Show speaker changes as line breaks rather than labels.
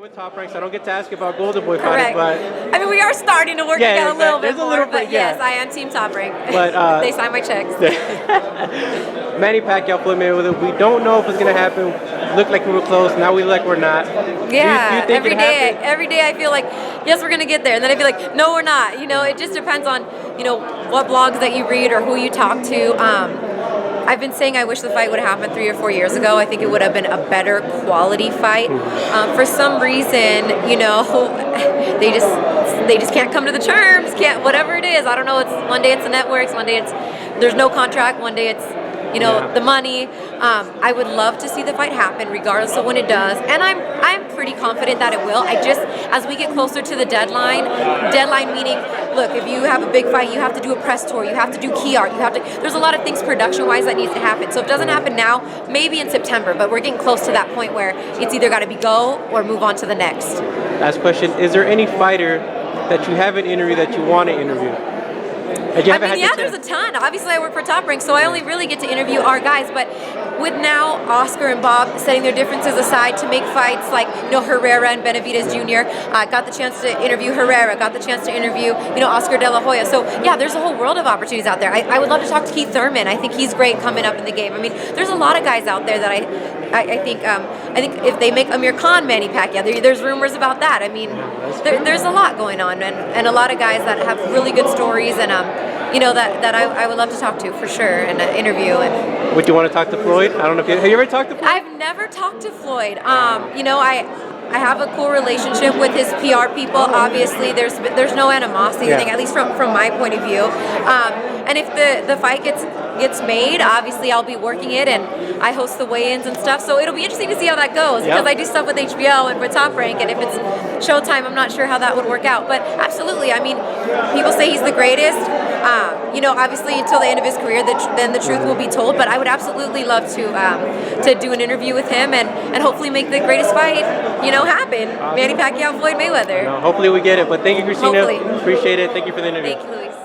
with Top Rank, so I don't get to ask you about Golden Boy
Correct.
fighting, but
I mean, we are starting to work together a little bit more, but
yeah.
yes, I am Team Top Rank.
But
they sign my checks.
Manny Pacquiao, Floyd Mayweather, we don't know if it's going to happen. Looked like we were close, now we look like we're not.
Yeah,
do you think
every day I feel like, yes, we're going to get there. And then I feel like, no, we're not. You know, it just depends on, you know, what blogs that you read or who you talk to. I've been saying I wish the fight would have happened 3 or 4 years ago. I think it would have been a better quality fight. For some reason, you know, they just can't come to the terms. Can't, whatever it is. I don't know. It's one day it's the networks, one day it's there's no contract, one day it's, you know, the money. I would love to see the fight happen regardless of when it does, and I'm pretty confident that it will. I just, as we get closer to the deadline meaning, look, if you have a big fight, you have to do a press tour, you have to do key art, you have to, there's a lot of things production-wise that needs to happen. So if it doesn't happen now, maybe in September, but we're getting close to that point where it's either got to be go or move on to the next.
Last question, is there any fighter that you haven't interviewed that you want to interview?
I mean, yeah, there's a ton. Obviously, I work for Top Rank, so I only really get to interview our guys. But with now Oscar and Bob setting their differences aside to make fights like, you know, Herrera and Benavidez Jr., got the chance to interview Herrera, got the chance to interview, you know, Oscar De La Hoya. So yeah, there's a whole world of opportunities out there. I would love to talk to Keith Thurman. I think he's great coming up in the game. I mean, there's a lot of guys out there that I think if they make Amir Khan Manny Pacquiao, there's rumors about that. I mean, there's a lot going on, and a lot of guys that have really good stories, and you know, that I would love to talk to for sure and interview. And
would you want to talk to Floyd? I don't know if have you ever talked to Floyd?
I've never talked to Floyd. You know, I have a cool relationship with his PR people. Obviously, there's no animosity, at least from my point of view. And if the fight gets made, obviously I'll be working it, and I host the weigh-ins and stuff. So it'll be interesting to see how that goes, because I do stuff with HBO and for Top Rank, and if it's Showtime, I'm not sure how that would work out. But absolutely, I mean, people say he's the greatest. You know, obviously until the end of his career, then the truth will be told. But I would absolutely love to do an interview with him and hopefully make the greatest fight, you know, happen. Manny Pacquiao, Floyd Mayweather.
Hopefully we get it. But thank you, Crystina.
Hopefully.
Appreciate it. Thank you for the interview.
Thank you, Luis.